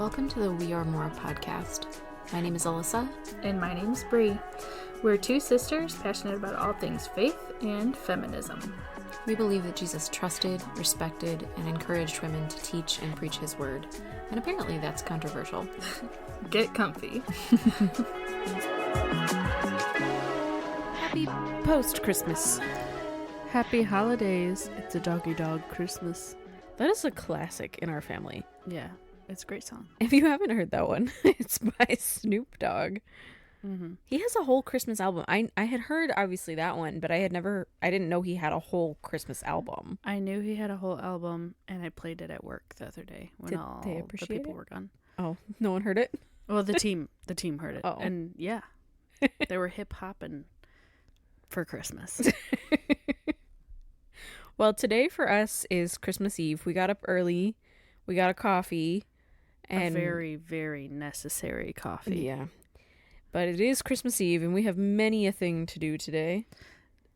Welcome to the We Are More podcast. My name is Alyssa. And my name's Bree. We're two sisters passionate about all things faith and feminism. We believe that Jesus trusted, respected, and encouraged women to teach and preach his word. And apparently that's controversial. Get comfy. Happy post-Christmas. Happy holidays. It's a doggy dog Christmas. That is a classic in our family. Yeah, it's a great song. If you haven't heard that one, it's by Snoop Dogg. Mm-hmm. He has a whole Christmas album. I had heard obviously that one, but I didn't know he had a whole Christmas album. I knew he had a whole album, and I played it at work the other day when Did all they the appreciate people it? were gone. Oh, no one heard it? Well, the team heard it. Oh. And yeah, they were hip hopping for Christmas. Well, today for us is Christmas Eve. We got up early. We got a coffee. And a very, very necessary coffee. Yeah. But it is Christmas Eve, and we have many a thing to do today.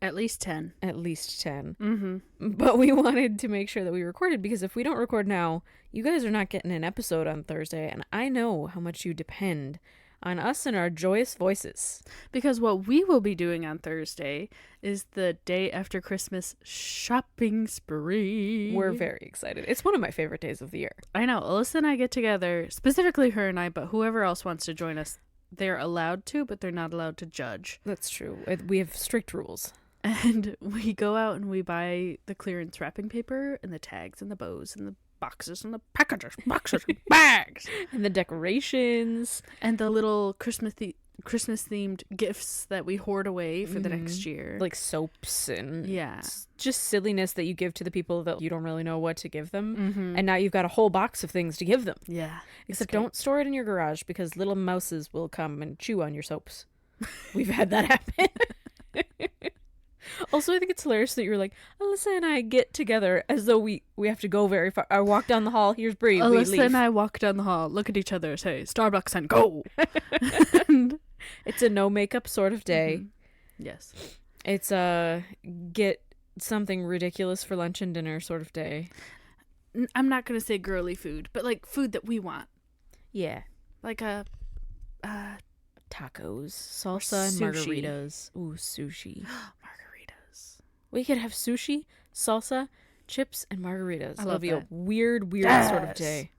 At least 10. At least 10. Mm-hmm. But we wanted to make sure that we recorded, because if we don't record now, you guys are not getting an episode on Thursday, and I know how much you depend on us and our joyous voices. Because what we will be doing on Thursday is the day after Christmas shopping spree. We're very excited. It's one of my favorite days of the year. I know. Alyssa and I get together, specifically her and I, but whoever else wants to join us, they're allowed to, but they're not allowed to judge. That's true. We have strict rules. And we go out and we buy the clearance wrapping paper and the tags and the bows and the boxes and the packages, boxes and bags. And the decorations. And the little Christmas-themed gifts that we hoard away for the next year. Like soaps and yeah, just silliness that you give to the people that you don't really know what to give them. Mm-hmm. And now you've got a whole box of things to give them. Yeah. Except don't store it in your garage, because little mouses will come and chew on your soaps. We've had that happen. Also, I think it's hilarious that you're like, Alyssa and I get together as though we have to go very far. I walk down the hall, here's Bree, we leave. Alyssa and I walk down the hall, look at each other, say, Starbucks and go! It's a no makeup sort of day. Mm-hmm. Yes. It's a get something ridiculous for lunch and dinner sort of day. I'm not going to say girly food, but like food that we want. Yeah. Like a... tacos, salsa, and sushi. margaritas. Ooh, sushi. Margaritas. We could have sushi, salsa, chips, and margaritas. I It'll love be that. a weird Yes. sort of day.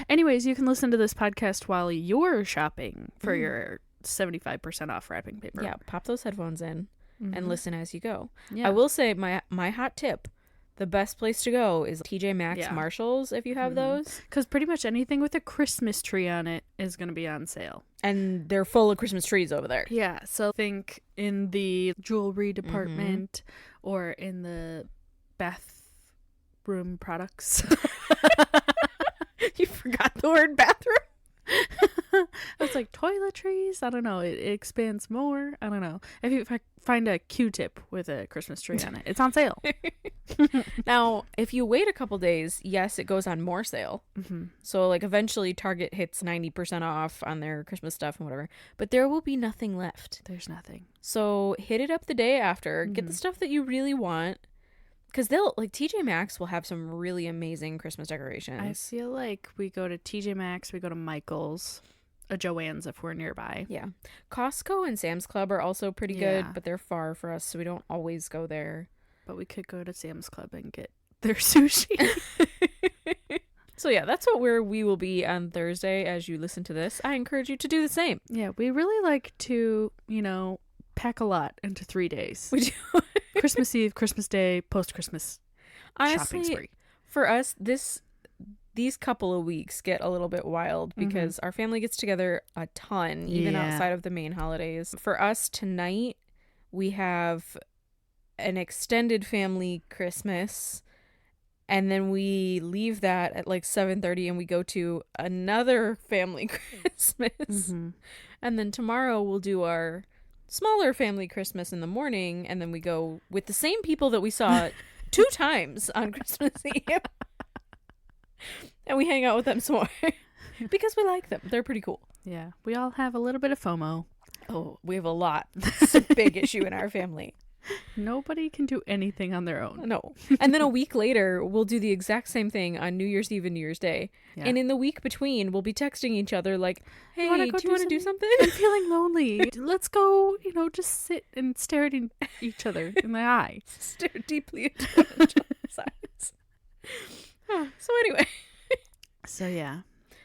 Anyways, you can listen to this podcast while you're shopping for your 75% off wrapping paper. Yeah, pop those headphones in and listen as you go. Yeah. I will say my hot tip, the best place to go is TJ Maxx, Yeah. Marshalls, if you have those. Because pretty much anything with a Christmas tree on it is going to be on sale. And they're full of Christmas trees over there. Yeah, so think in the jewelry department or in the bathroom products. You forgot the word bathroom? It's like toiletries. I don't know. It expands more. I don't know. If I find a Q-tip with a Christmas tree on it, it's on sale. Now, if you wait a couple days, yes, it goes on more sale. Mm-hmm. So, like, eventually Target hits 90% off on their Christmas stuff and whatever. But there will be nothing left. There's nothing. So, hit it up the day after. Get the stuff that you really want. Because TJ Maxx will have some really amazing Christmas decorations. I feel like we go to TJ Maxx, we go to Michael's, a Joann's if we're nearby. Yeah. Costco and Sam's Club are also pretty good, Yeah. but they're far for us, so we don't always go there. But we could go to Sam's Club and get their sushi. So yeah, that's what we will be on Thursday as you listen to this. I encourage you to do the same. Yeah, we really like to, pack a lot into 3 days. We do. Christmas Eve, Christmas Day, post-Christmas shopping Honestly, spree. for us, these couple of weeks get a little bit wild because our family gets together a ton, even Yeah. outside of the main holidays. For us tonight, we have an extended family Christmas, and then we leave that at like 7:30 and we go to another family Christmas. Mm-hmm. And then tomorrow we'll do our smaller family Christmas in the morning, and then we go with the same people that we saw 2 times on Christmas Eve. And we hang out with them some more because we like them. They're pretty cool. Yeah, we all have a little bit of FOMO. Oh, we have a lot. It's a big issue in our family. Nobody can do anything on their own. No. And then a week later, we'll do the exact same thing on New Year's Eve and New Year's Day. Yeah. And in the week between, we'll be texting each other like, hey, Wanna do go you want to do something? I'm feeling lonely. Let's go, just sit and stare at each other in the eye. Stare deeply into each other's eyes. So anyway. So yeah.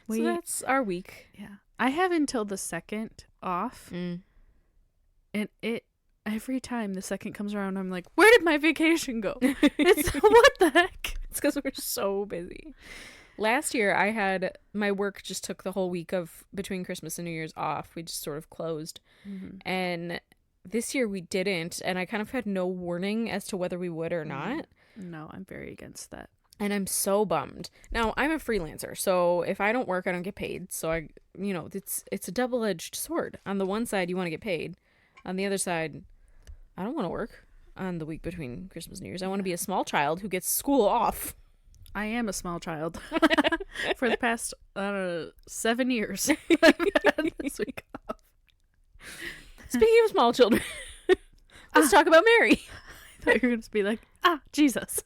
So that's our week. Yeah. I have until the 2nd off. And every time the 2nd comes around, I'm like, where did my vacation go? What the heck? It's because we're so busy. Last year, my work just took the whole week of between Christmas and New Year's off. We just sort of closed. Mm-hmm. And this year we didn't. And I kind of had no warning as to whether we would or not. No, I'm very against that. And I'm so bummed. Now, I'm a freelancer, so if I don't work, I don't get paid. So it's a double-edged sword. On the one side, you want to get paid. On the other side, I don't want to work on the week between Christmas and New Year's. I want to be a small child who gets school off. I am a small child. For the past 7 years, I've had this week off. Speaking of small children, let's talk about Mary. I thought you were going to be like, Jesus.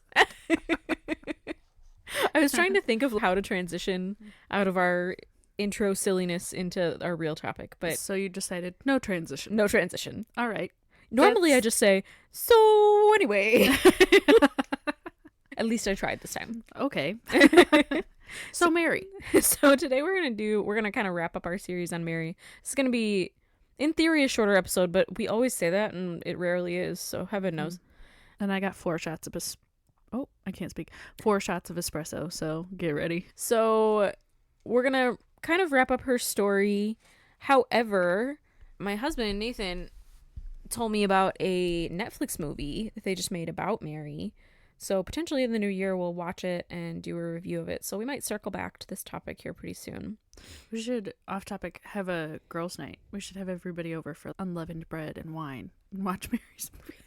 I was trying to think of how to transition out of our intro silliness into our real topic, but so you decided no transition. No transition. All right. Normally I just say, so anyway. At least I tried this time. Okay. So Mary. So today we're going to kind of wrap up our series on Mary. It's going to be, in theory, a shorter episode, but we always say that and it rarely is, so heaven knows. And I got 4 shots of I can't speak. 4 shots of espresso, so get ready. So we're going to kind of wrap up her story. However, my husband, Nathan, told me about a Netflix movie that they just made about Mary. So potentially in the new year, we'll watch it and do a review of it. So we might circle back to this topic here pretty soon. We should, off topic, have a girls' night. We should have everybody over for unleavened bread and wine and watch Mary's movie.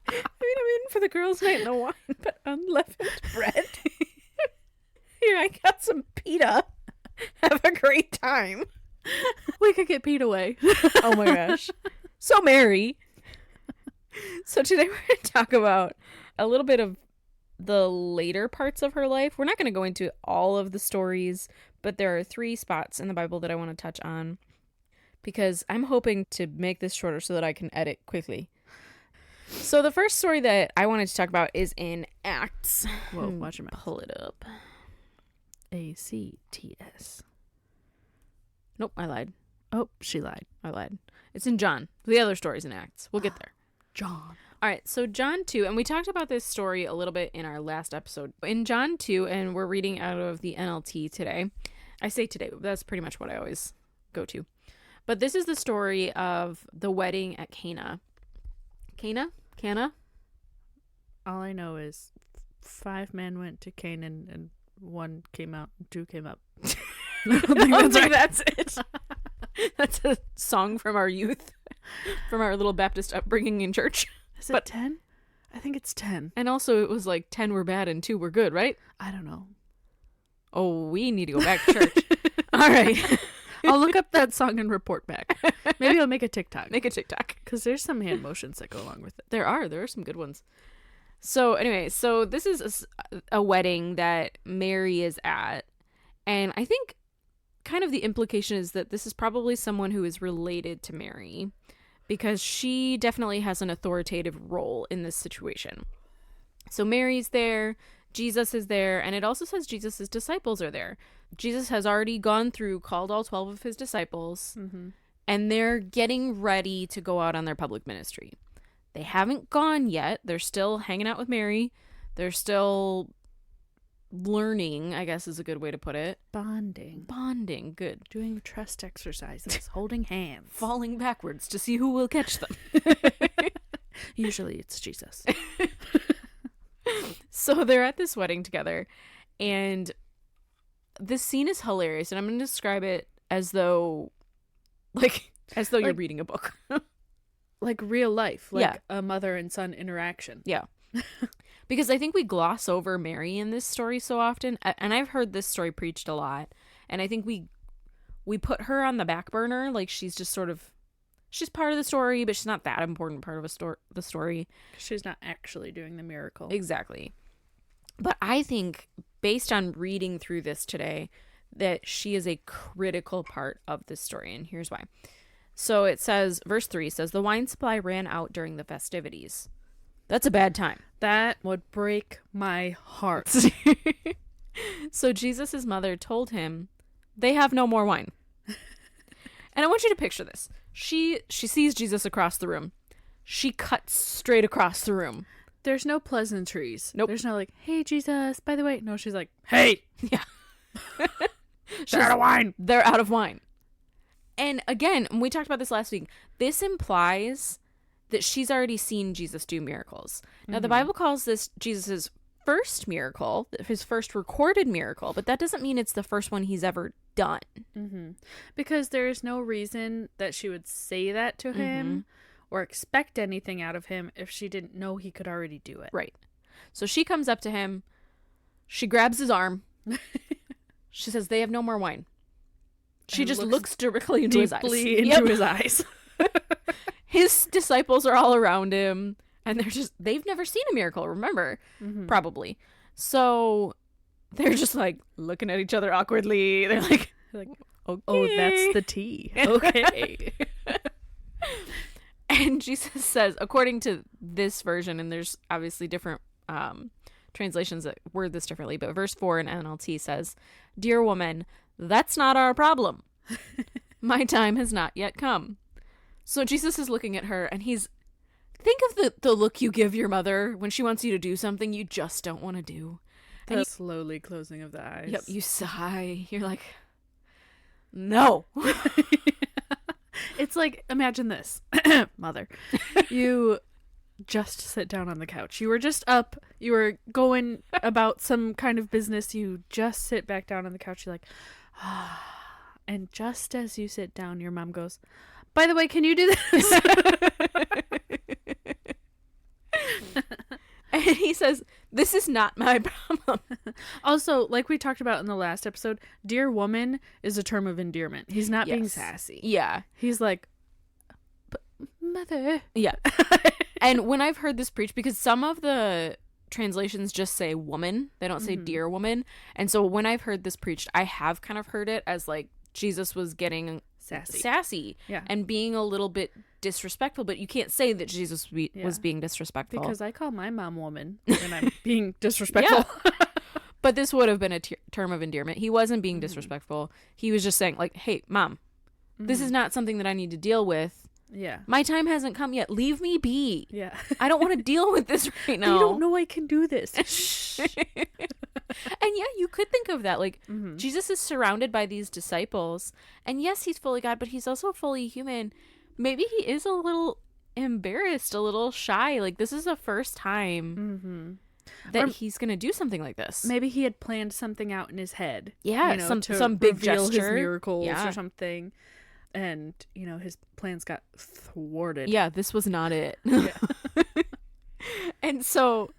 I'm in for the girls' night and the wine, but unleavened bread. Here, I got some pita. Have a great time. We could get Pete away. Oh my gosh. So Mary. So today we're going to talk about a little bit of the later parts of her life. We're not going to go into all of the stories, but there are 3 spots in the Bible that I want to touch on because I'm hoping to make this shorter so that I can edit quickly. So the first story that I wanted to talk about is in Acts. Whoa, watch your mouth. Pull it up. ACTS. Nope, I lied. Oh, she lied. I lied. It's in John. The other story's in Acts. We'll get there. John. All right, so John 2, and we talked about this story a little bit in our last episode. In John 2, and we're reading out of the NLT today. I say today, but that's pretty much what I always go to. But this is the story of the wedding at Cana. Cana? All I know is 5 men went to Canaan and 1 came out and 2 came up. I don't think that's it. That's a song from our youth, from our little Baptist upbringing in church. Is it 10? I think it's 10. And also it was like 10 were bad and 2 were good, right? I don't know. Oh, we need to go back to church. All right. I'll look up that song and report back. Maybe I'll make a TikTok. Make a TikTok. Because there's some hand motions that go along with it. There are some good ones. So anyway, so this is a wedding that Mary is at. And I think kind of the implication is that this is probably someone who is related to Mary because she definitely has an authoritative role in this situation. So Mary's there, Jesus is there, and it also says Jesus' disciples are there. Jesus has already gone through, called all 12 of his disciples, and they're getting ready to go out on their public ministry. They haven't gone yet. They're still hanging out with Mary. They're still learning, I guess is a good way to put it. Bonding, good. Doing trust exercises, holding hands. Falling backwards to see who will catch them. Usually it's Jesus. So they're at this wedding together, and this scene is hilarious, and I'm going to describe it as though you're reading a book. Like real life, like a mother and son interaction. Yeah. Because I think we gloss over Mary in this story so often, and I've heard this story preached a lot, and I think we put her on the back burner, like she's just sort of, she's part of the story, but she's not that important part of the story. She's not actually doing the miracle. Exactly. But I think, based on reading through this today, that she is a critical part of this story, and here's why. So it says, verse 3 says, the wine supply ran out during the festivities. That's a bad time. That would break my heart. So Jesus' mother told him, they have no more wine. And I want you to picture this. She sees Jesus across the room. She cuts straight across the room. There's no pleasantries. Nope. There's no like, hey, Jesus, by the way. No, she's like, hey. Yeah. They're out of wine. They're out of wine. And again, we talked about this last week. This implies that she's already seen Jesus do miracles. Now, the Bible calls this Jesus's first miracle, his first recorded miracle, but that doesn't mean it's the first one he's ever done. Mm-hmm. Because there's no reason that she would say that to him or expect anything out of him if she didn't know he could already do it. Right. So she comes up to him. She grabs his arm. She says, they have no more wine. She And just looks directly into his eyes. Deeply into his eyes. His disciples are all around him, and they've never seen a miracle, remember? Probably. So they're just like looking at each other awkwardly. They're like, Like, okay. oh, that's the tea. Okay. And Jesus says, according to this version, and there's obviously different translations that word this differently, but verse 4 in NLT says, dear woman, that's not our problem. My time has not yet come. So Jesus is looking at her, and think of the look you give your mother when she wants you to do something you just don't want to do. The slowly closing of the eyes. Yep, you sigh. You're like, no. It's like, imagine this. Mother. You just sit down on the couch. You were just up. You were going about some kind of business. You just sit back down on the couch. You're like, ah. And just as you sit down, your mom goes, by the way, can you do this? And he says, this is not my problem. Also, like we talked about in the last episode, dear woman is a term of endearment. He's not being sassy. Yeah. He's like, but mother. Yeah. And when I've heard this preached, because some of the translations just say woman, they don't say dear woman. And so when I've heard this preached, I have kind of heard it as like Jesus was getting sassy Yeah. and being a little bit disrespectful, but you can't say that Jesus was being disrespectful. Because I call my mom woman when I'm being disrespectful. But this would have been a term of endearment. He wasn't being disrespectful. He was just saying like, hey, mom, this is not something that I need to deal with. Yeah. My time hasn't come yet. Leave me be. Yeah. I don't want to deal with this right now. I don't know I can do this. And yeah, you could think of that. Like, Jesus is surrounded by these disciples. And yes, he's fully God, but he's also fully human. Maybe he is a little embarrassed, a little shy. Like, this is the first time that he's going to do something like this. Maybe he had planned something out in his head. Yeah, you know, some big reveal gesture. his miracles Yeah. or something. And, you know, his plans got thwarted. Yeah, this was not it. Yeah. And so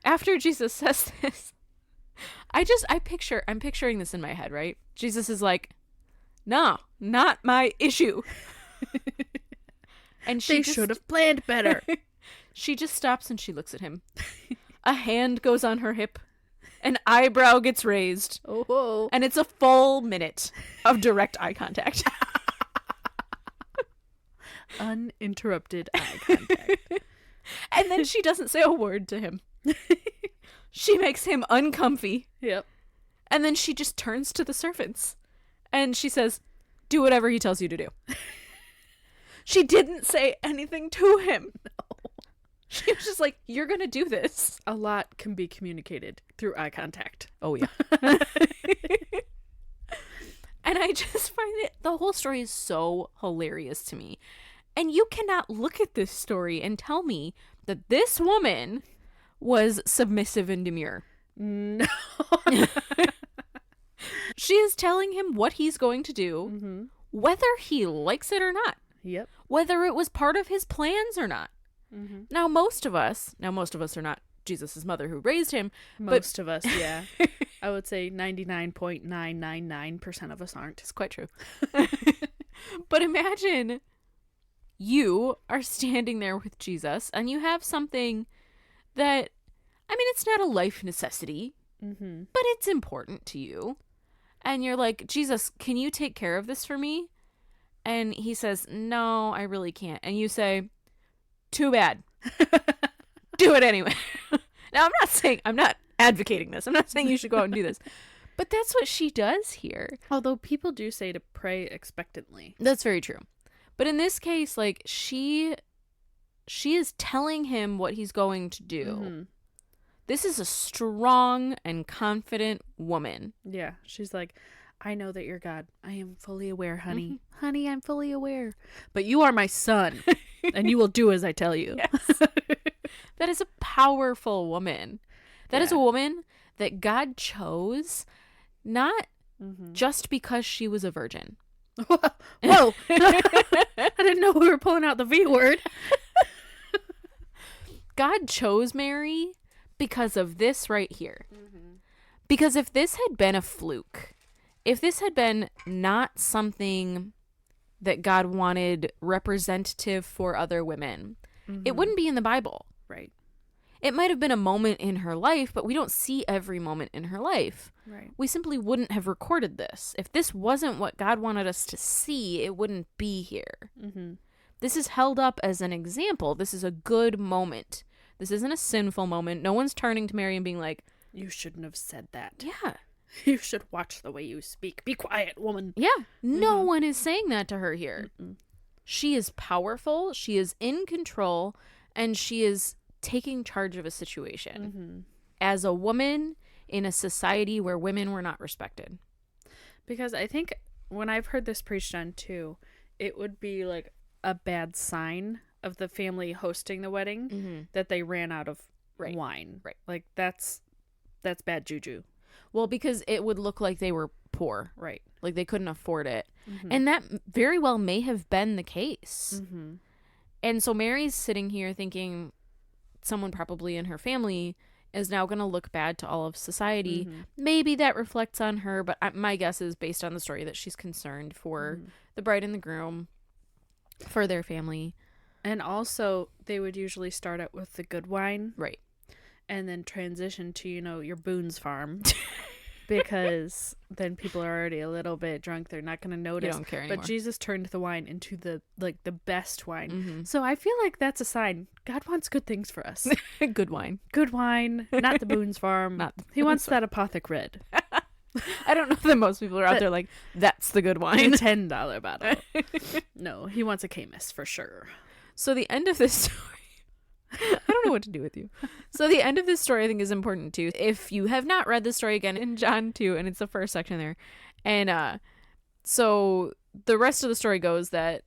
after Jesus says this, I'm picturing this in my head, right? Jesus is like, no, not my issue. And They should have planned better. She just stops and she looks at him. A hand goes on her hip. An eyebrow gets raised. Oh. And it's a full minute of direct eye contact. Uninterrupted eye contact. And then she doesn't say a word to him. She makes him uncomfy. Yep. And then she just turns to the servants. And she says, do whatever he tells you to do. She didn't say anything to him. No. She was just like, you're going to do this. A lot can be communicated through eye contact. Oh, yeah. And I just find the whole story is so hilarious to me. And you cannot look at this story and tell me that this woman was submissive and demure. No. She is telling him what he's going to do, whether he likes it or not. Yep. Whether it was part of his plans or not. Now most of us are not Jesus's mother who raised him. Most of us, yeah. I would say 99.999% of us aren't. It's quite true. But imagine you are standing there with Jesus and you have something that, I mean, it's not a life necessity, but it's important to you. And you're like, Jesus, can you take care of this for me? And he says, no, I really can't. And you say, too bad. Do it anyway. Now, I'm not advocating this. I'm not saying you should go out and do this. But that's what she does here. Although people do say to pray expectantly. That's very true. But in this case, like, she is telling him what he's going to do. This is a strong and confident woman. Yeah. She's like, I know that you're God. I am fully aware, honey. Honey, I'm fully aware. But you are my son, and you will do as I tell you. Yes. That is a powerful woman. That is a woman that God chose not just because she was a virgin. Whoa. I didn't know we were pulling out the V word. God chose Mary because of this right here. Because if this had been a fluke, if this had been not something that God wanted representative for other women, it wouldn't be in the Bible. Right. It might have been a moment in her life, but we don't see every moment in her life. Right. We simply wouldn't have recorded this. If this wasn't what God wanted us to see, it wouldn't be here. This is held up as an example. This is a good moment. This isn't a sinful moment. No one's turning to Mary and being like, you shouldn't have said that. yeah. You should watch the way you speak. Be quiet, woman. Yeah. No one is saying that to her here. She is powerful. She is in control. And she is taking charge of a situation as a woman in a society where women were not respected. Because I think when I've heard this preached on too, it would be like a bad sign of the family hosting the wedding that they ran out of wine. Right. Like that's bad juju. Well, because it would look like they were poor. Right. Like they couldn't afford it. And that very well may have been the case. And so Mary's sitting here thinking someone probably in her family is now going to look bad to all of society. Maybe that reflects on her, but my guess is based on the story that she's concerned for the bride and the groom, for their family. And also, they would usually start out with the good wine. Right. And then transition to, your Boone's Farm. Because then people are already a little bit drunk. They're not going to notice. You don't care anymore. But Jesus turned the wine into the best wine. So I feel like that's a sign. God wants good things for us. Good wine. Good wine. Not the Boone's Farm. He wants that Apothic Red. I don't know that most people are out there like, that's the good wine. The $10 bottle. No, he wants a Camus for sure. So the end of this story, I don't know what to do with you. So the end of this story I think is important too. If you have not read the story again in John 2, and it's the first section there. And so the rest of the story goes that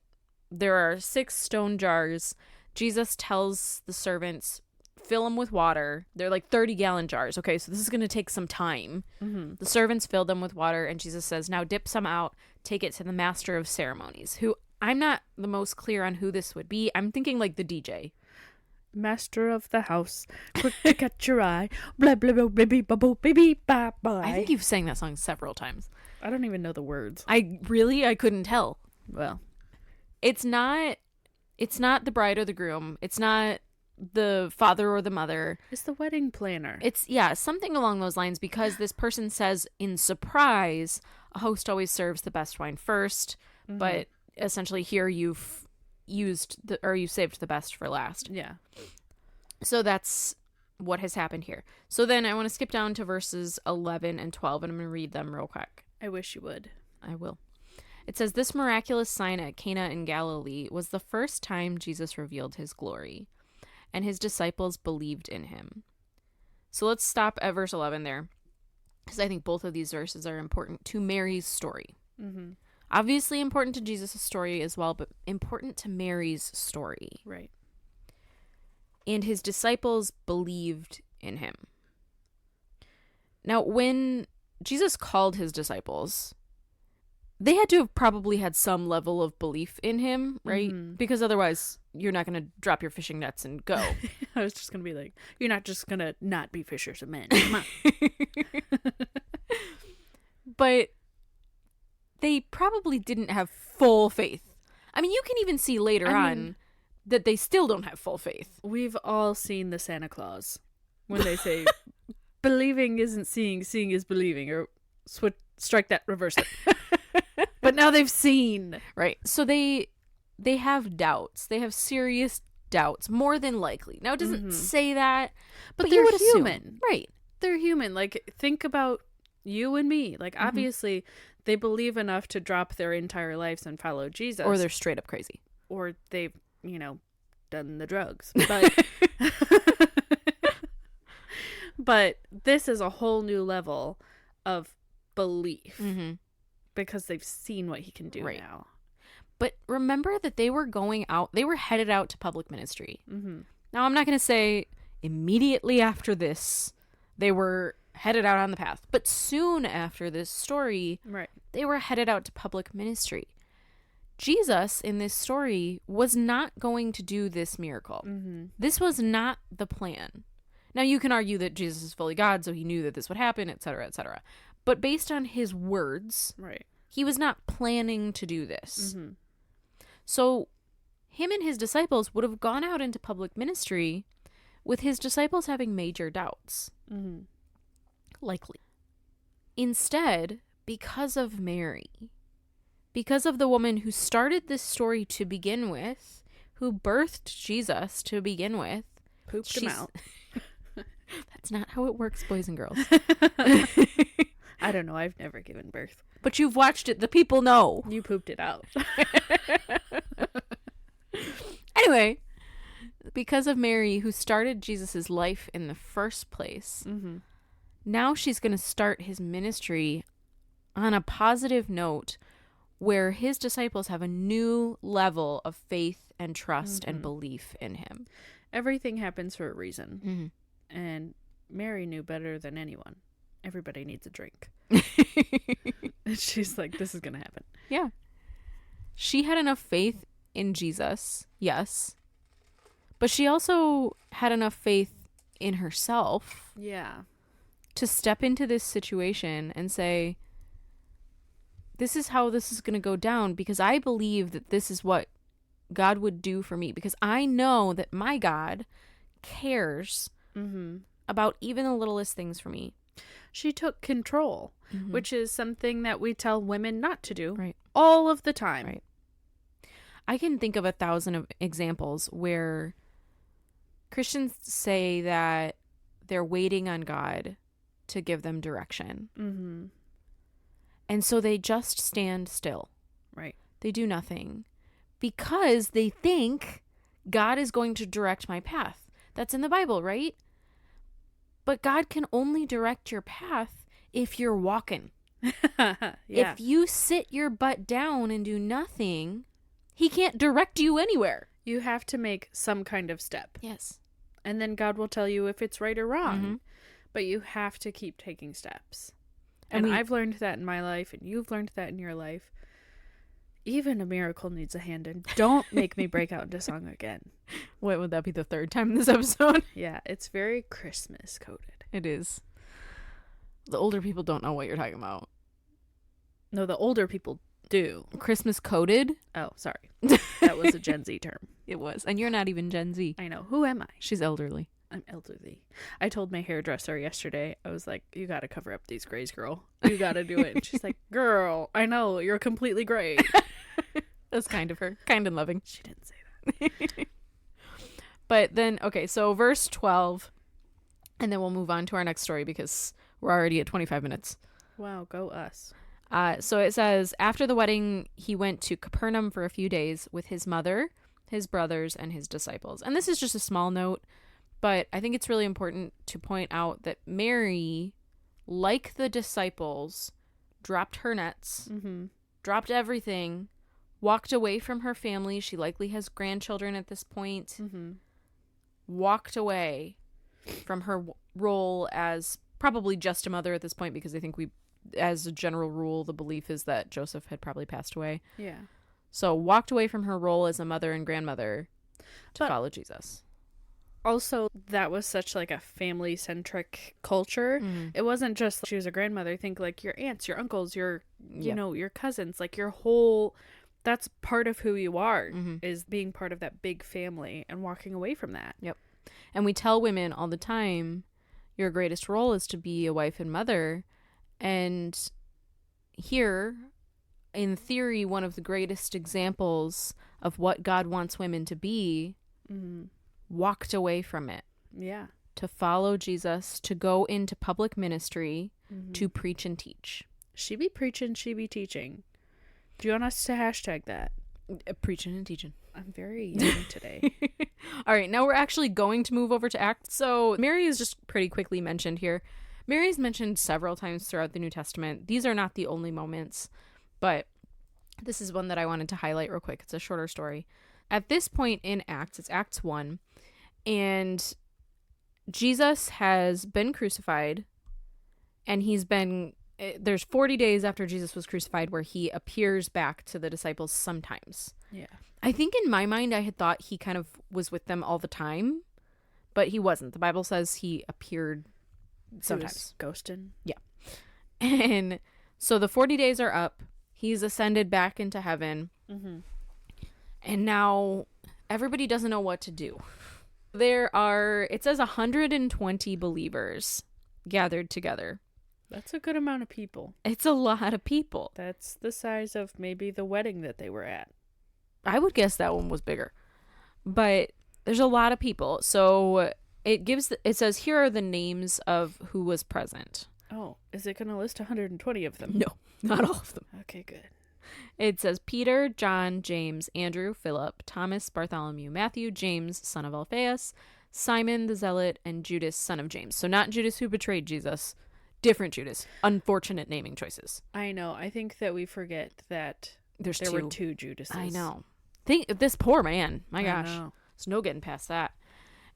there are 6 stone jars. Jesus tells the servants, fill them with water. They're like 30-gallon jars. Okay, so this is going to take some time. The servants filled them with water, and Jesus says, now dip some out, take it to the master of ceremonies, who I'm not the most clear on who this would be. I'm thinking like the DJ. Master of the house, quick to catch your eye, blah blah blah baby bubble baby bye bye. I think you've sang that song several times. I don't even know the words. I couldn't tell. Well, it's not the bride or the groom. It's not the father or the mother. It's the wedding planner. It's something along those lines, because this person says in surprise, a host always serves the best wine first, but essentially here you've you saved the best for last. Yeah. So that's what has happened here. So then I want to skip down to verses 11 and 12, and I'm going to read them real quick. I wish you would. I will. It says, this miraculous sign at Cana in Galilee was the first time Jesus revealed his glory, and his disciples believed in him. So let's stop at verse 11 there, because I think both of these verses are important to Mary's story. Obviously important to Jesus' story as well, but important to Mary's story. Right. And his disciples believed in him. Now, when Jesus called his disciples, they had to have probably had some level of belief in him, right? Because otherwise, you're not going to drop your fishing nets and go. I was just going to be like, you're not just going to not be fishers of men. Come on. But they probably didn't have full faith. I mean, you can even see later on that they still don't have full faith. We've all seen the Santa Claus when they say, believing isn't seeing, seeing is believing, or strike that, reverse it. But now they've seen. Right. So they have doubts. They have serious doubts, more than likely. Now, it doesn't say that, but they're you would human. assume. Right. They're human. Like, think about you and me. Like, obviously, they believe enough to drop their entire lives and follow Jesus. Or they're straight up crazy. Or they've, done the drugs. But but this is a whole new level of belief because they've seen what he can do now. But remember that they were headed out to public ministry. Now, I'm not going to say immediately after this they were headed out on the path, but soon after this story, they were headed out to public ministry. Jesus, in this story, was not going to do this miracle. This was not the plan. Now, you can argue that Jesus is fully God, so he knew that this would happen, etc., etc. But based on his words, he was not planning to do this. So, him and his disciples would have gone out into public ministry with his disciples having major doubts. Likely. Instead, because of Mary, because of the woman who started this story to begin with, who birthed Jesus to begin with, Pooped him out. That's not how it works, boys and girls. I don't know. I've never given birth. But you've watched it. The people know. You pooped it out. Anyway, because of Mary, who started Jesus' life in the first place, now she's going to start his ministry on a positive note where his disciples have a new level of faith and trust and belief in him. Everything happens for a reason. And Mary knew better than anyone. Everybody needs a drink. And she's like, this is going to happen. Yeah. She had enough faith in Jesus, yes. But she also had enough faith in herself. Yeah. To step into this situation and say, this is how this is going to go down, because I believe that this is what God would do for me, because I know that my God cares about even the littlest things for me. She took control, which is something that we tell women not to do all of the time. Right. I can think of 1,000 of examples where Christians say that they're waiting on God to give them direction. And so they just stand still. Right. They do nothing because they think God is going to direct my path. That's in the Bible, right? But God can only direct your path if you're walking. If you sit your butt down and do nothing, he can't direct you anywhere. You have to make some kind of step. Yes. And then God will tell you if it's right or wrong. But you have to keep taking steps. And I've learned that in my life, and you've learned that in your life. Even a miracle needs a hand, and don't make me break out into song again. What would that be, the third time in this episode? Yeah, it's very Christmas coded. It is. The older people don't know what you're talking about. No, the older people do. Christmas coded? Oh, sorry. That was a Gen Z term. It was. And you're not even Gen Z. I know. Who am I? She's elderly. I'm elderly. I told my hairdresser yesterday, I was like, you got to cover up these grays, girl. You got to do it. And she's like, girl, I know. You're completely gray. That's kind of her. Kind and loving. She didn't say that. But then, okay, so verse 12, and then we'll move on to our next story because we're already at 25 minutes. Wow, go us. So it says, after the wedding, he went to Capernaum for a few days with his mother, his brothers, and his disciples. And this is just a small note, but I think it's really important to point out that Mary, like the disciples, dropped her nets, dropped everything, walked away from her family. She likely has grandchildren at this point. Walked away from her role as probably just a mother at this point, because I think as a general rule, the belief is that Joseph had probably passed away. Yeah. So walked away from her role as a mother and grandmother to follow Jesus. Also, that was such like a family-centric culture. It wasn't just she was a grandmother. Think like your aunts, your uncles, your, you know, your cousins, like your whole, that's part of who you are, Mm-hmm. is being part of that big family and walking away from that. And we tell women all the time, your greatest role is to be a wife and mother. And here, in theory, one of the greatest examples of what God wants women to be Mm-hmm. walked away from it Yeah. to follow Jesus, to go into public ministry, Mm-hmm. to preach and teach. She be preaching, she be teaching. Do you want us to hashtag that? Preaching and teaching. I'm very young today. All right, now we're actually going to move over to Acts. So Mary is just pretty quickly mentioned here. Mary is mentioned several times throughout the New Testament. These are not the only moments, but this is one that I wanted to highlight real quick. It's a shorter story. At this point in Acts, it's Acts 1, and Jesus has been crucified, and there's 40 days after Jesus was crucified where he appears back to the disciples sometimes. Yeah. I think in my mind, I had thought he kind of was with them all the time, but he wasn't. The Bible says he appeared sometimes. He was ghosting. And so the 40 days are up. He's ascended back into heaven. Mm-hmm. And now everybody doesn't know what to do. It says 120 believers gathered together. That's a good amount of people. It's a lot of people. That's the size of maybe the wedding that they were at. I would guess that one was bigger. But there's a lot of people. So it says here are the names of who was present. Oh, is it going to list 120 of them? No, not all of them. Okay, good. It says Peter, John, James, Andrew, Philip, Thomas, Bartholomew, Matthew, James, son of Alphaeus, Simon the Zealot, and Judas, son of James. So not Judas who betrayed Jesus, different Judas. Unfortunate naming choices. I know. I think that we forget that There were two Judases. I know. This poor man. My I gosh. know. There's no getting past that.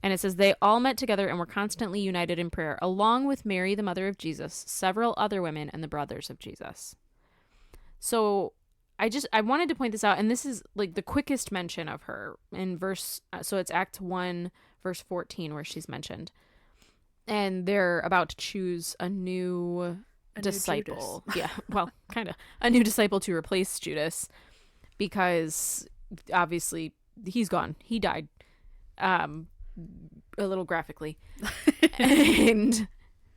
And it says they all met together and were constantly united in prayer, along with Mary, the mother of Jesus, several other women, and the brothers of Jesus. So I wanted to point this out, and this is like the quickest mention of her in so it's Act 1, verse 14, where she's mentioned. And they're about to choose a new disciple. Yeah, well, kind of. A new disciple to replace Judas, because obviously he's gone. He died. A little graphically. And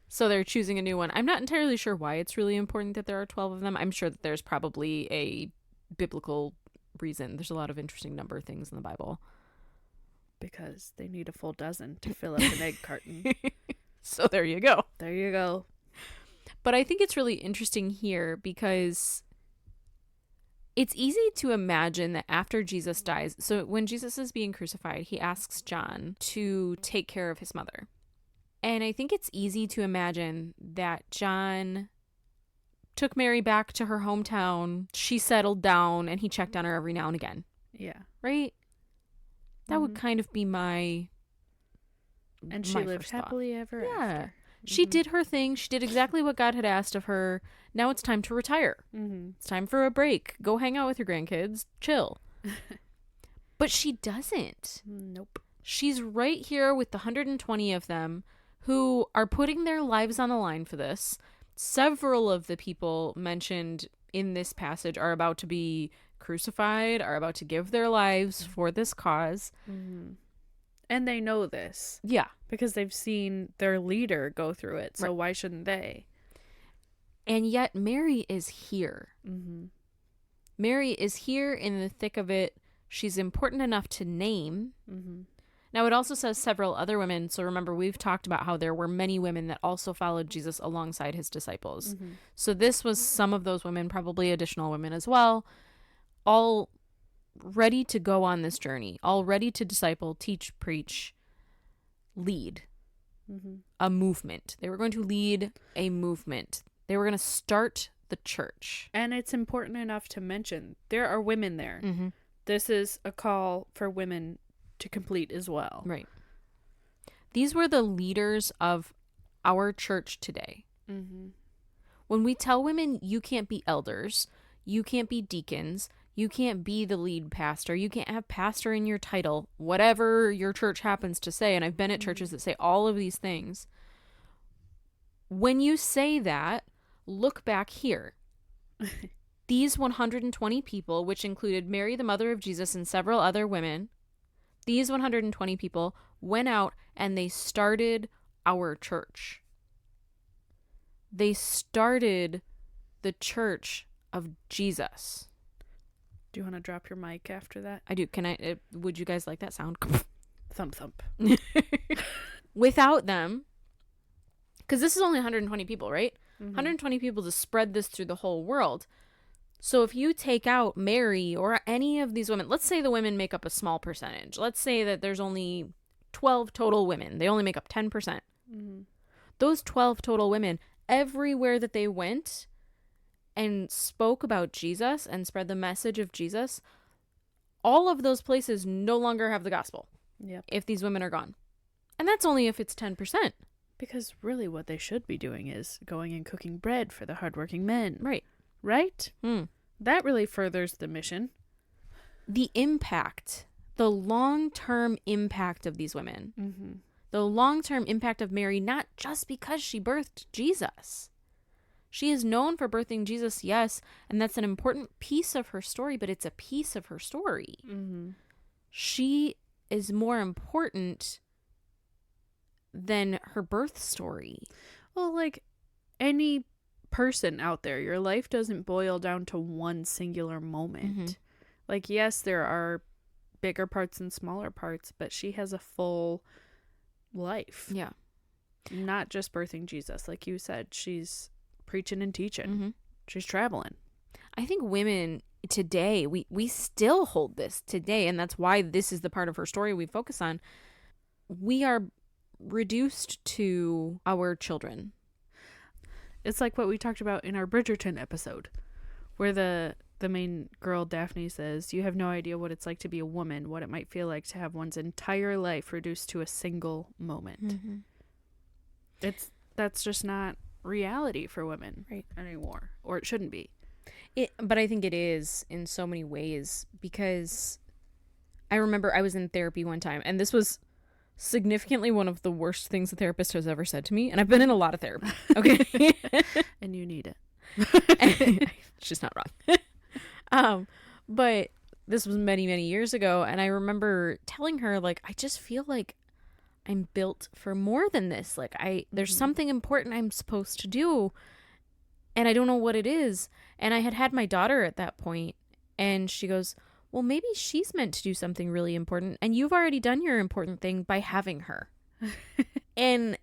so they're choosing a new one. I'm not entirely sure why it's really important that there are 12 of them. I'm sure that there's probably a biblical reason. There's a lot of interesting number things in the Bible. Because they need a full dozen to fill up an egg carton. So there you go. There you go. But I think it's really interesting here because it's easy to imagine that after Jesus dies, so when Jesus is being crucified, he asks John to take care of his mother. And I think it's easy to imagine that John took Mary back to her hometown, she settled down, and he checked on her every now and again. Yeah. Right? That would kind of be my And she my lived first thought. happily ever Yeah. after. She did her thing. She did exactly what God had asked of her. Now it's time to retire. Mm-hmm. It's time for a break. Go hang out with your grandkids. Chill. But she doesn't. Nope. She's right here with the 120 of them who are putting their lives on the line for this. Several of the people mentioned in this passage are about to be crucified, are about to give their lives for this cause. Mm-hmm. And they know this. Yeah. Because they've seen their leader go through it. So Right. why shouldn't they? And yet Mary is here. Mm-hmm. Mary is here in the thick of it. She's important enough to name. Mm-hmm. Now, it also says several other women. So remember, we've talked about how there were many women that also followed Jesus alongside his disciples. Mm-hmm. So this was some of those women, probably additional women as well, all ready to go on this journey, all ready to disciple, teach, preach, lead Mm-hmm. a movement. They were going to lead a movement. They were going to start the church. And it's important enough to mention there are women there. Mm-hmm. This is a call for women to complete as well. Right. These were the leaders of our church today. Mm-hmm. When we tell women you can't be elders, you can't be deacons, you can't be the lead pastor, you can't have pastor in your title, whatever your church happens to say, and I've been at churches that say all of these things. When you say that, look back here. These 120 people, which included Mary, the mother of Jesus, and several other women, these 120 people went out and they started our church. They started the church of Jesus. Do you want to drop your mic after that? I do. Can I? Would you guys like that sound? Thump, thump. Without them, because this is only 120 people, right? Mm-hmm. 120 people to spread this through the whole world. So if you take out Mary or any of these women, let's say the women make up a small percentage. Let's say that there's only 12 total women. They only make up 10%. Mm-hmm. Those 12 total women, everywhere that they went and spoke about Jesus and spread the message of Jesus, all of those places no longer have the gospel. Yep. If these women are gone. And that's only if it's 10%. Because really what they should be doing is going and cooking bread for the hardworking men. Right. Right? Mm. That really furthers the mission. The impact, the long-term impact of these women, Mm-hmm. the long-term impact of Mary, not just because she birthed Jesus. She is known for birthing Jesus, yes, and that's an important piece of her story, but it's a piece of her story. Mm-hmm. She is more important than her birth story. Well, like any person out there, your life doesn't boil down to one singular moment. Mhm. Like, yes, there are bigger parts and smaller parts, but she has a full life. Yeah. Not just birthing Jesus. Like you said, she's preaching and teaching. Mm-hmm. She's traveling. I think women today, we still hold this today, and that's why this is the part of her story we focus on. We are reduced to our children. It's like what we talked about in our Bridgerton episode, where the main girl, Daphne, says, you have no idea what it's like to be a woman, what it might feel like to have one's entire life reduced to a single moment. Mm-hmm. That's just not reality for women Right. anymore, or it shouldn't be. But I think it is in so many ways, because I remember I was in therapy one time, and this was significantly one of the worst things a therapist has ever said to me. And I've been in a lot of therapy. Okay. And you need it. She's not wrong. But this was many, many years ago. And I remember telling her, like, I just feel like I'm built for more than this. Like, there's something important I'm supposed to do, and I don't know what it is. And I had my daughter at that point, and she goes, well, maybe she's meant to do something really important, and you've already done your important thing by having her. And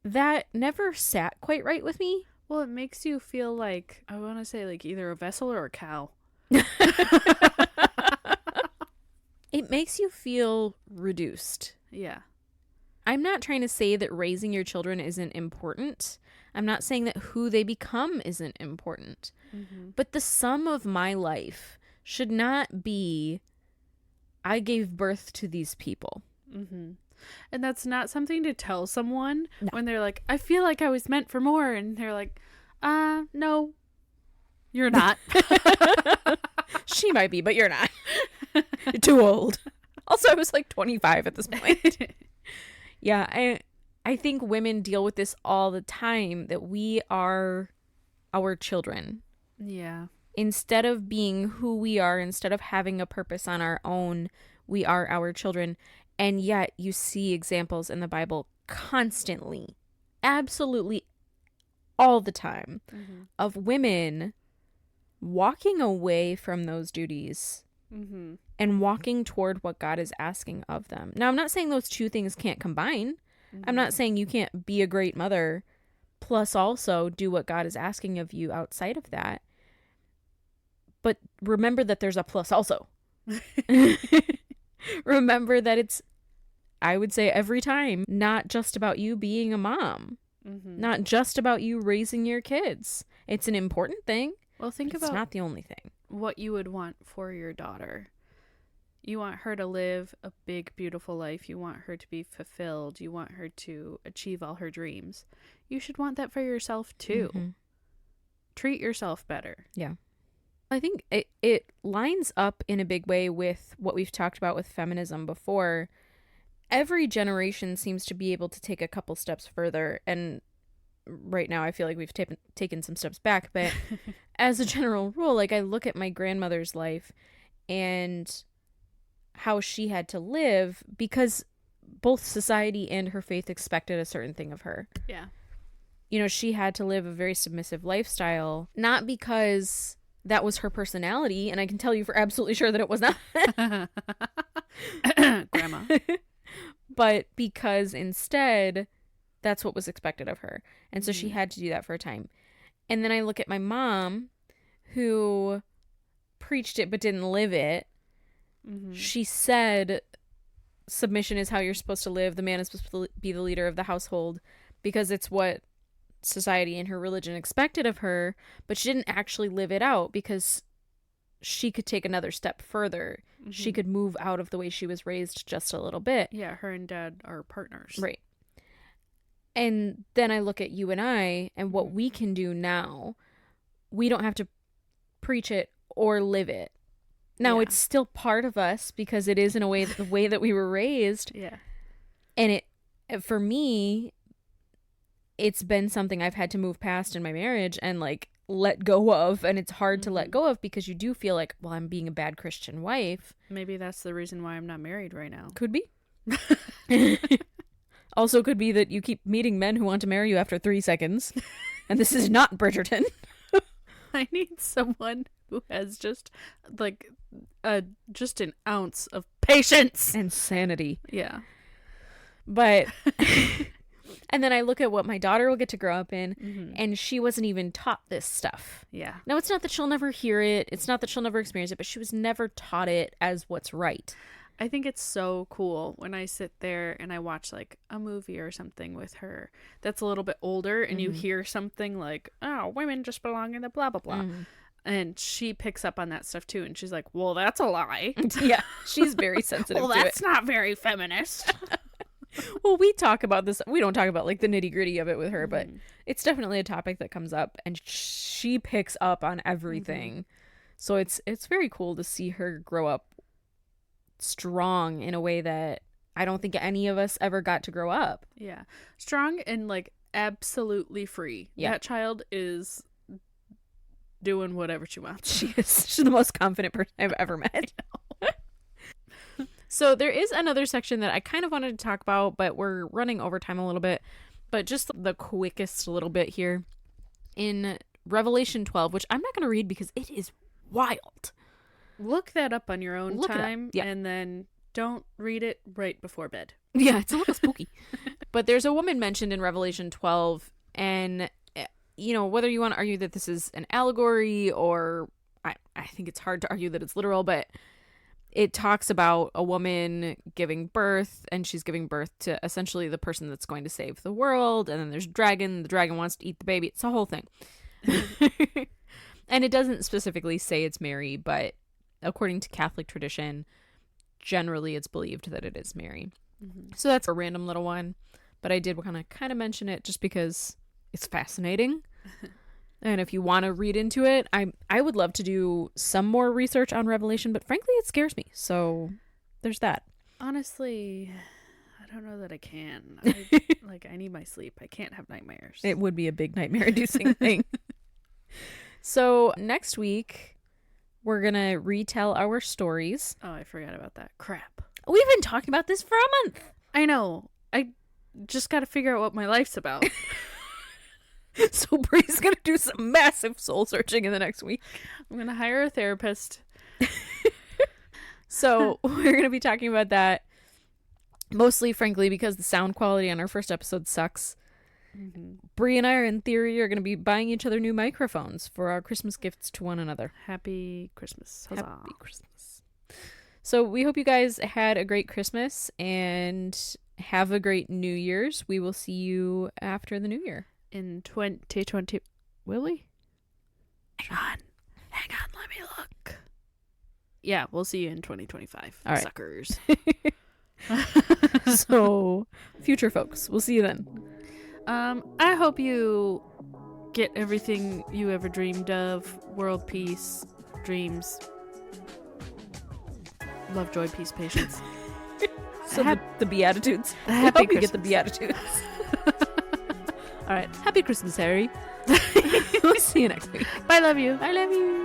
that never sat quite right with me. Well, it makes you feel like, I want to say, like either a vessel or a cow. It makes you feel reduced. Yeah. I'm not trying to say that raising your children isn't important. I'm not saying that who they become isn't important. Mm-hmm. But the sum of my life should not be, I gave birth to these people. Mm-hmm. And that's not something to tell someone No. when they're like, I feel like I was meant for more. And they're like, no, you're not. She might be, but you're not. You're too old. Also, I was like 25 at this point. Yeah, I think women deal with this all the time, that we are our children. Yeah. Instead of being who we are, instead of having a purpose on our own, we are our children. And yet you see examples in the Bible constantly, absolutely all the time, Mm-hmm. of women walking away from those duties Mm-hmm. and walking toward what God is asking of them. Now, I'm not saying those two things can't combine. Mm-hmm. I'm not saying you can't be a great mother plus also do what God is asking of you outside of that. But remember that there's a plus also. Remember that it's, I would say every time, not just about you being a mom. Mm-hmm. Not just about you raising your kids. It's an important thing. Well, think But about it's not the only thing. what you would want for your daughter. You want her to live a big, beautiful life. You want her to be fulfilled. You want her to achieve all her dreams. You should want that for yourself, too. Mm-hmm. Treat yourself better. Yeah. I think it lines up in a big way with what we've talked about with feminism before. Every generation seems to be able to take a couple steps further and right now I feel like we've taken some steps back, but as a general rule, like I look at my grandmother's life and how she had to live because both society and her faith expected a certain thing of her. Yeah. You know, she had to live a very submissive lifestyle, not because that was her personality, and I can tell you for absolutely sure that it was not. Grandma. But because instead that's what was expected of her. And so she had to do that for a time. And then I look at my mom, who preached it but didn't live it. Mm-hmm. She said submission is how you're supposed to live. The man is supposed to be the leader of the household because it's what society and her religion expected of her, but she didn't actually live it out because she could take another step further. Mm-hmm. She could move out of the way she was raised just a little bit. Yeah, her and Dad are partners. Right. And then I look at you and I and what we can do now. We don't have to preach it or live it. Now, it's still part of us because it is in a way the way that we were raised. Yeah. And it, for me, it's been something I've had to move past in my marriage and like let go of. And it's hard to let go of because you do feel like, well, I'm being a bad Christian wife. Maybe that's the reason why I'm not married right now. Could be. Also could be that you keep meeting men who want to marry you after 3 seconds. And this is not Bridgerton. I need someone who has just like just an ounce of patience And sanity. Yeah. But and then I look at what my daughter will get to grow up in, Mm-hmm. and she wasn't even taught this stuff. Yeah. Now, it's not that she'll never hear it. It's not that she'll never experience it, but she was never taught it as what's right. I think it's so cool when I sit there and I watch like a movie or something with her that's a little bit older and you hear something like, oh, women just belong in the blah, blah, blah. And she picks up on that stuff too. And she's like, well, that's a lie. Yeah, she's very sensitive Well, to it. that's not very feminist. Well, we talk about this. We don't talk about like the nitty gritty of it with her, but it's definitely a topic that comes up, and she picks up on everything. So it's very cool to see her grow up strong in a way that I don't think any of us ever got to grow up. Yeah. Strong and like absolutely free. Yeah. That child is doing whatever she wants. She's the most confident person I've ever met. So there is another section that I kind of wanted to talk about, but we're running over time a little bit. But just the quickest little bit here. In Revelation 12, which I'm not going to read because it is wild. Look that up on your own Look it up. time, Yeah. and then don't read it right before bed. Yeah, it's a little spooky. But there's a woman mentioned in Revelation 12, and, you know, whether you want to argue that this is an allegory or I think it's hard to argue that it's literal, but it talks about a woman giving birth, and she's giving birth to essentially the person that's going to save the world, and then there's a dragon. The dragon wants to eat the baby. It's a whole thing. And it doesn't specifically say it's Mary, but according to Catholic tradition, generally it's believed that it is Mary. So that's a random little one, but I did want to kind of mention it just because it's fascinating. And if you want to read into it, I would love to do some more research on Revelation, but frankly, it scares me. So there's that. Honestly, I don't know that I can. I need my sleep. I can't have nightmares. It would be a big nightmare-inducing thing. So next week, we're going to retell our stories. Oh, I forgot about that. Crap. We've been talking about this for a month. I know. I just got to figure out what my life's about. So Bree's going to do some massive soul searching in the next week. I'm going to hire a therapist. So we're going to be talking about that mostly, frankly, because the sound quality on our first episode sucks. Bree and I are, in theory, are going to be buying each other new microphones for our Christmas gifts to one another. Happy Christmas. Huzzah. Happy Christmas. So we hope you guys had a great Christmas and have a great New Year's. We will see you after the New Year. In 2020. Will we? Hang on, let me look. Yeah, we'll see you in 2025. All right. Suckers. So, future folks, we'll see you then. I hope you get everything you ever dreamed of. World peace, dreams, love, joy, peace, patience. So the Beatitudes. I Happy hope you get the Christmas. Beatitudes. All right. Happy Christmas, Harry. We'll see you next week. Bye, love you. I love you.